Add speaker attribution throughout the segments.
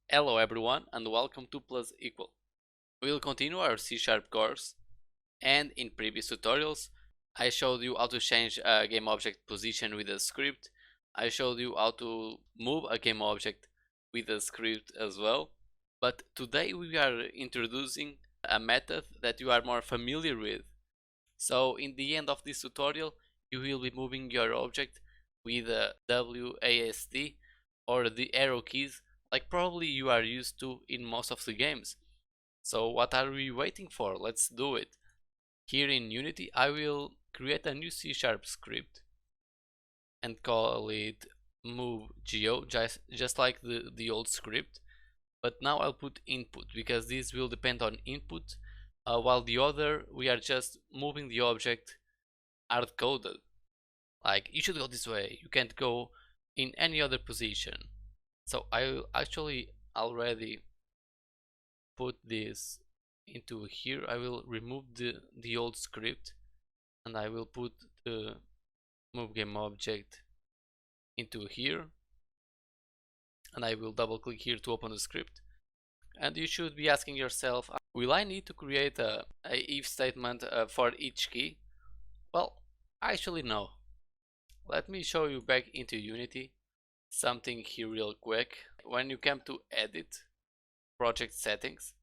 Speaker 1: Hello everyone and welcome to Plus Equal. We will continue our C# course, and in previous tutorials I showed you how to change a game object position with a script. I showed you how to move a game object with a script as well. But today we are introducing a method that you are more familiar with. So in the end of this tutorial you will be moving your object with a WASD or the arrow keys like probably you are used to in most of the games. So what are we waiting for? Let's do it. Here in Unity I will create a new C# script and call it move.geo, just like the old script, but now I'll put input because this will depend on input, while the other we are just moving the object hard coded. Like, you should go this way, you can't go in any other position. So I will actually already put this into here. I will remove the old script and I will put the move game object into here, and I will double click here to open the script. And you should be asking yourself, will I need to create a if statement for each key? Well, actually no. Let me show you back into Unity something here real quick. When you come to edit project settings,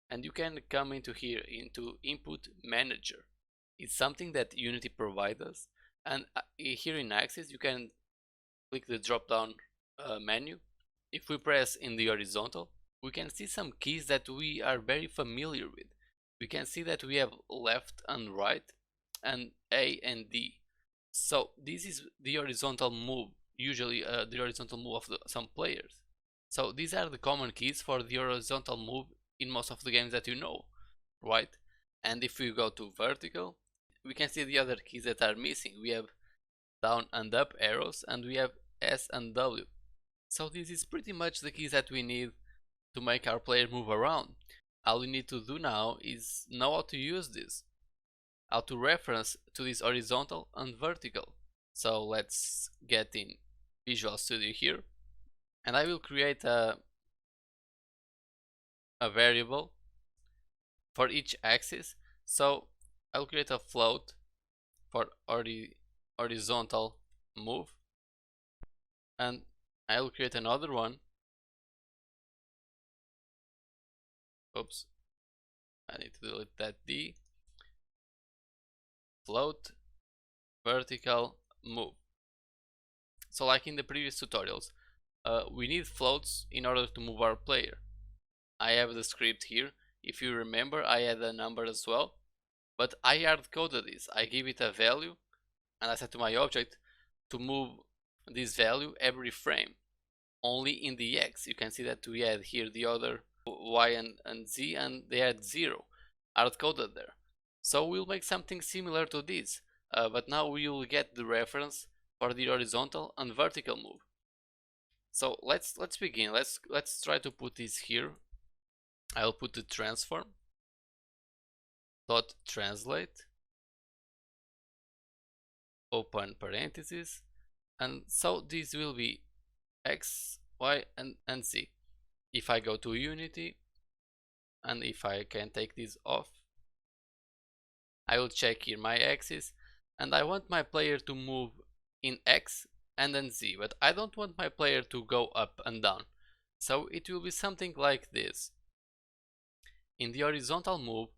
Speaker 1: and you can come into here into input manager. It's something that Unity provides us, and here in Axis you can click the drop down menu. If we press in the horizontal, we can see some keys that we are very familiar with. We can see that we have left and right and A and D. So this is the horizontal move, usually the horizontal move of some players. So these are the common keys for the horizontal move in most of the games that you know, right? And if we go to vertical, we can see the other keys that are missing. We have down and up arrows, and we have S and W. So this is pretty much the keys that we need to make our player move around. All you need to do now is know how to use this, how to reference to this horizontal and vertical. So let's get in Visual Studio here, and I will create a variable for each axis. So I'll create a float for horizontal move, and I'll create another one. Oops, I need to delete that D. Float vertical move. So like in the previous tutorials, we need floats in order to move our player. I have the script here. If you remember, I had a number as well, but I hard coded this. I give it a value and I said to my object to move this value every frame, only in the X. You can see that we had here the other Y and Z, and they had 0 hard coded there. So we'll make something similar to this, but now we will get the reference for the horizontal and vertical move. So let's begin. Let's try to put this here. I'll put the transform dot translate, open parentheses, and so this will be X, Y, and Z. If I go to Unity, and if I can take this off, I will check here my axis, and I want my player to move in X and then Z, but I don't want my player to go up and down. So it will be something like this. In the horizontal move,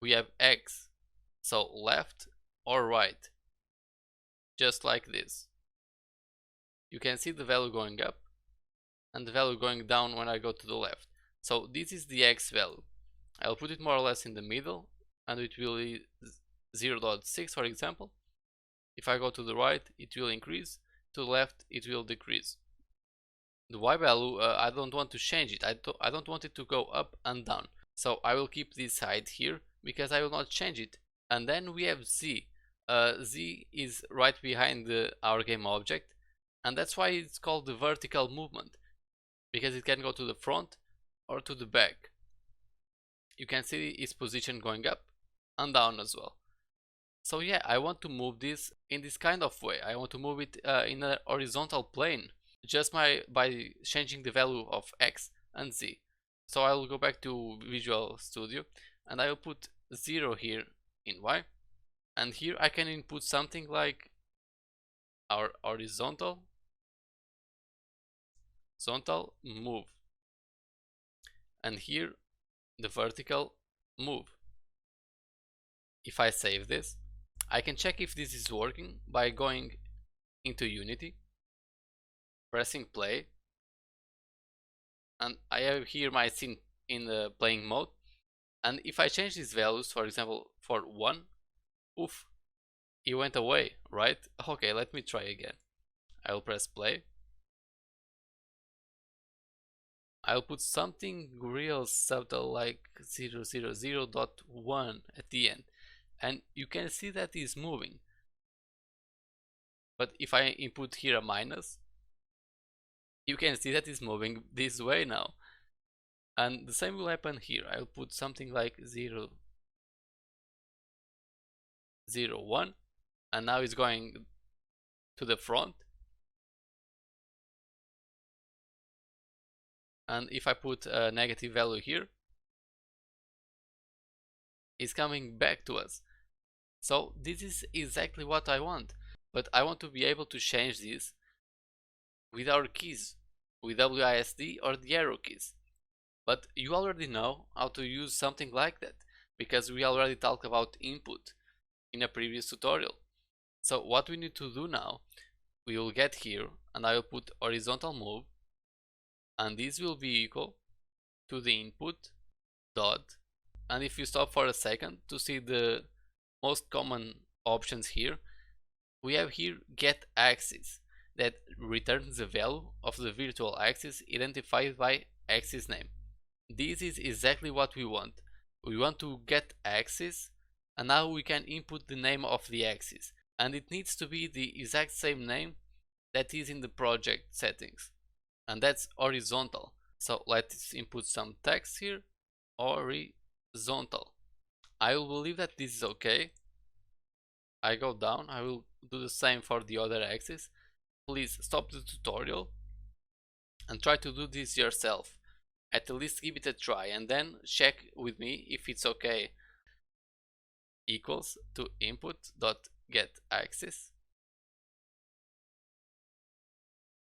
Speaker 1: we have X, so left or right, just like this. You can see the value going up and the value going down when I go to the left. So this is the X value. I'll put it more or less in the middle, and it will be 0.6 for example. If I go to the right, it will increase, to the left it will decrease. The Y value, I don't want to change it. I don't want it to go up and down. So I will keep this side here because I will not change it. And then we have Z. Z is right behind our game object, and that's why it's called the vertical movement, because it can go to the front or to the back. You can see its position going up and down as well. So yeah, I want to move this in this kind of way. I want to move it in a horizontal plane, just by changing the value of X and Z. So I will go back to Visual Studio and I will put 0 here in Y, and here I can input something like our horizontal move, and here the vertical move. If I save this, I can check if this is working by going into Unity, pressing play, and I have here my scene in the playing mode. And if I change these values, for example for 1, oof, it went away, right? Okay, let me try again. I will press play. I'll put something real subtle like 000.1 at the end, and you can see that it's moving. But if I input here a minus, you can see that it's moving this way now. And the same will happen here. I'll put something like 0, 0, 1, and now it's going to the front. And if I put a negative value here, it's coming back to us. So this is exactly what I want, but I want to be able to change this with our keys, with WASD or the arrow keys. But you already know how to use something like that, because we already talked about input in a previous tutorial. So what we need to do now, we will get here and I will put horizontal move, and this will be equal to the input dot, and if you stop for a second to see the most common options here, we have here get axis that returns the value of the virtual axis identified by axis name. This is exactly what we want. We want to get axis, and now we can input the name of the axis, and it needs to be the exact same name that is in the project settings, and that's horizontal. So let's input some text here, horizontal. I will believe that this is okay. I go down, I will do the same for the other axis. Please stop the tutorial and try to do this yourself. At least give it a try and then check with me if it's okay. Equals to input dot get axis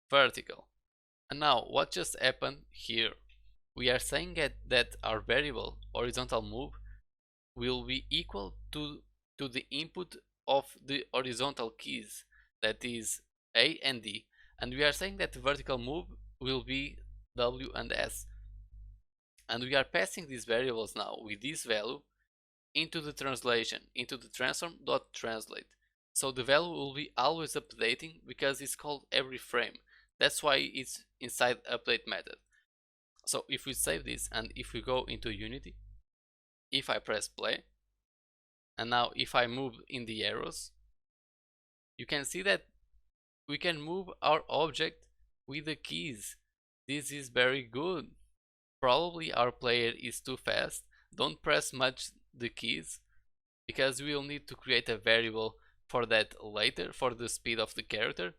Speaker 1: vertical. And now what just happened here? We are saying that our variable horizontal move will be equal to the input of the horizontal keys, that is A and D, and we are saying that the vertical move will be W and S, and we are passing these variables now with this value into the translation, into the transform.translate. So the value will be always updating because it's called every frame. That's why it's inside update method. So if we save this and if we go into Unity, if I press play, and now if I move in the arrows, you can see that we can move our object with the keys. This is very good. Probably our player is too fast. Don't press much the keys, because we will need to create a variable for that later for the speed of the character.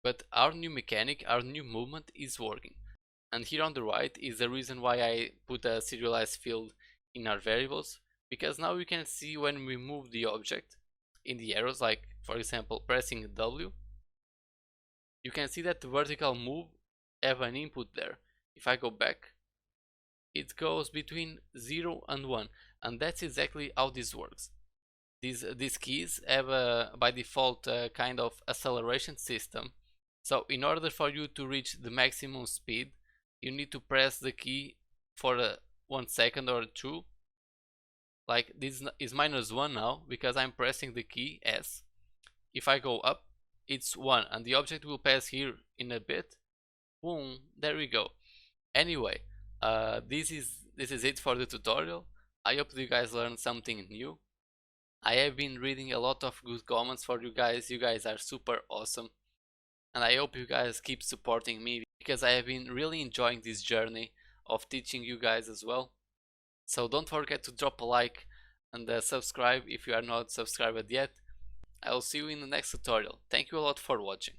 Speaker 1: But our new mechanic, our new movement is working. And here on the right is the reason why I put a serialized field in our variables, because now we can see when we move the object in the arrows, like for example pressing W, you can see that the vertical move have an input there. If I go back, it goes between 0 and 1, and that's exactly how this works. These keys have by default a kind of acceleration system. So in order for you to reach the maximum speed, you need to press the key for 1 second or 2. Like this is -1 now because I'm pressing the key S. If I go up, it's 1, and the object will pass here in a bit. Boom, there we go. Anyway, this is it for the tutorial. I hope you guys learned something new. I have been reading a lot of good comments for you guys. You guys are super awesome, and I hope you guys keep supporting me, because I have been really enjoying this journey of teaching you guys as well. So don't forget to drop a like and subscribe if you are not subscribed yet. I will see you in the next tutorial. Thank you a lot for watching.